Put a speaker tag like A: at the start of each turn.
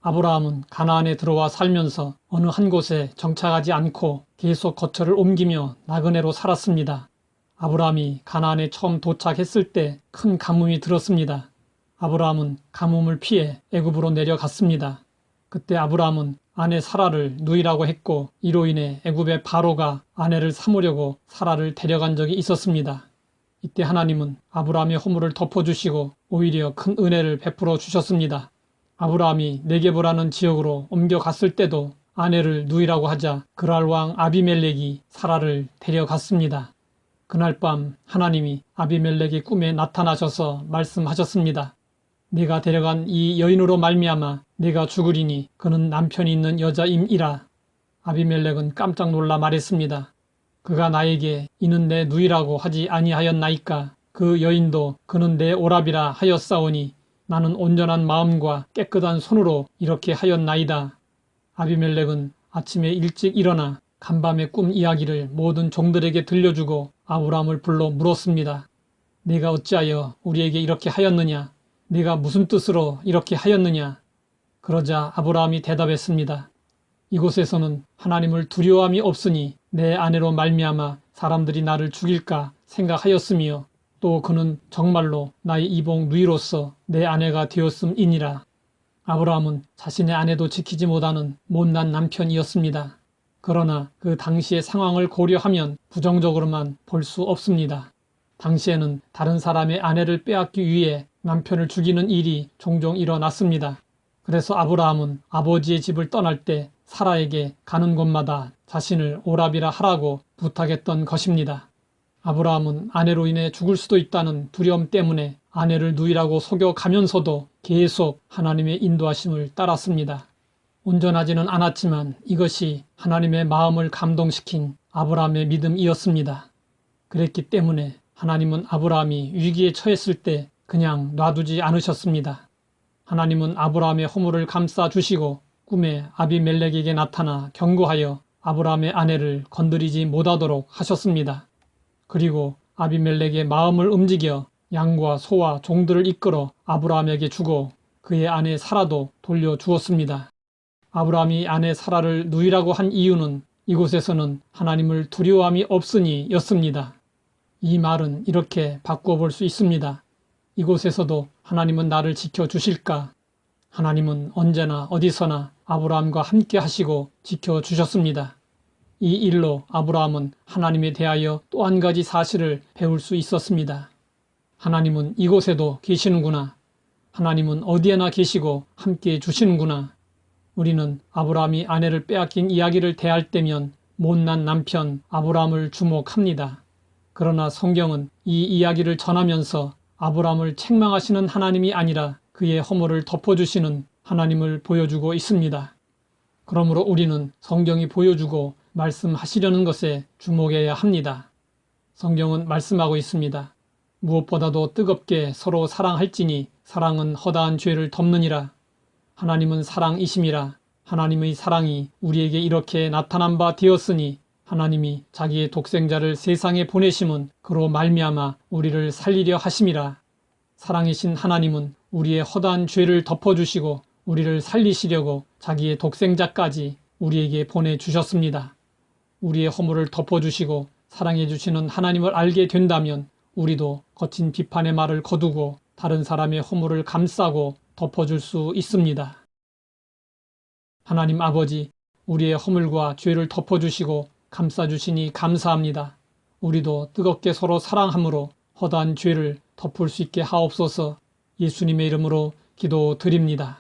A: 아브라함은 가나안에 들어와 살면서 어느 한 곳에 정착하지 않고 계속 거처를 옮기며 나그네로 살았습니다. 아브라함이 가나안에 처음 도착했을 때 큰 가뭄이 들었습니다. 아브라함은 가뭄을 피해 애굽으로 내려갔습니다. 그때 아브라함은 아내 사라를 누이라고 했고 이로 인해 애굽의 바로가 아내를 삼으려고 사라를 데려간 적이 있었습니다. 이때 하나님은 아브라함의 허물을 덮어주시고 오히려 큰 은혜를 베풀어 주셨습니다. 아브라함이 네게보라는 지역으로 옮겨갔을 때도 아내를 누이라고 하자 그랄 왕 아비멜렉이 사라를 데려갔습니다. 그날 밤 하나님이 아비멜렉의 꿈에 나타나셔서 말씀하셨습니다. 네가 데려간 이 여인으로 말미암아 네가 죽으리니 그는 남편이 있는 여자임이라. 아비멜렉은 깜짝 놀라 말했습니다. 그가 나에게 이는 내 누이라고 하지 아니하였나이까. 그 여인도 그는 내 오라비라 하였사오니 나는 온전한 마음과 깨끗한 손으로 이렇게 하였나이다. 아비멜렉은 아침에 일찍 일어나 간밤의 꿈 이야기를 모든 종들에게 들려주고 아브라함을 불러 물었습니다. 네가 어찌하여 우리에게 이렇게 하였느냐? 네가 무슨 뜻으로 이렇게 하였느냐? 그러자 아브라함이 대답했습니다. 이곳에서는 하나님을 두려워함이 없으니 내 아내로 말미암아 사람들이 나를 죽일까 생각하였으며 또 그는 정말로 나의 이복 누이로서 내 아내가 되었음이니라. 아브라함은 자신의 아내도 지키지 못하는 못난 남편이었습니다. 그러나 그 당시의 상황을 고려하면 부정적으로만 볼 수 없습니다. 당시에는 다른 사람의 아내를 빼앗기 위해 남편을 죽이는 일이 종종 일어났습니다. 그래서 아브라함은 아버지의 집을 떠날 때 사라에게 가는 곳마다 자신을 오라비라 하라고 부탁했던 것입니다. 아브라함은 아내로 인해 죽을 수도 있다는 두려움 때문에 아내를 누이라고 속여가면서도 계속 하나님의 인도하심을 따랐습니다. 온전하지는 않았지만 이것이 하나님의 마음을 감동시킨 아브라함의 믿음이었습니다. 그랬기 때문에 하나님은 아브라함이 위기에 처했을 때 그냥 놔두지 않으셨습니다. 하나님은 아브라함의 허물을 감싸주시고 꿈에 아비멜렉에게 나타나 경고하여 아브라함의 아내를 건드리지 못하도록 하셨습니다. 그리고 아비멜렉의 마음을 움직여 양과 소와 종들을 이끌어 아브라함에게 주고 그의 아내 사라도 돌려주었습니다. 아브라함이 아내 사라를 누이라고 한 이유는 이곳에서는 하나님을 두려워함이 없으니 였습니다. 이 말은 이렇게 바꾸어 볼 수 있습니다. 이곳에서도 하나님은 나를 지켜주실까? 하나님은 언제나 어디서나 아브라함과 함께 하시고 지켜주셨습니다. 이 일로 아브라함은 하나님에 대하여 또 한 가지 사실을 배울 수 있었습니다. 하나님은 이곳에도 계시는구나. 하나님은 어디에나 계시고 함께 주시는구나. 우리는 아브라함이 아내를 빼앗긴 이야기를 대할 때면 못난 남편 아브라함을 주목합니다. 그러나 성경은 이 이야기를 전하면서 아브라함을 책망하시는 하나님이 아니라 그의 허물을 덮어주시는 하나님을 보여주고 있습니다. 그러므로 우리는 성경이 보여주고 말씀하시려는 것에 주목해야 합니다. 성경은 말씀하고 있습니다. 무엇보다도 뜨겁게 서로 사랑할지니 사랑은 허다한 죄를 덮느니라. 하나님은 사랑이심이라. 하나님의 사랑이 우리에게 이렇게 나타난 바 되었으니 하나님이 자기의 독생자를 세상에 보내심은 그로 말미암아 우리를 살리려 하심이라. 사랑이신 하나님은 우리의 허다한 죄를 덮어주시고 우리를 살리시려고 자기의 독생자까지 우리에게 보내주셨습니다. 우리의 허물을 덮어주시고 사랑해주시는 하나님을 알게 된다면 우리도 거친 비판의 말을 거두고 다른 사람의 허물을 감싸고 덮어줄 수 있습니다. 하나님 아버지, 우리의 허물과 죄를 덮어주시고 감싸주시니 감사합니다. 우리도 뜨겁게 서로 사랑함으로 허다한 죄를 덮을 수 있게 하옵소서. 예수님의 이름으로 기도드립니다.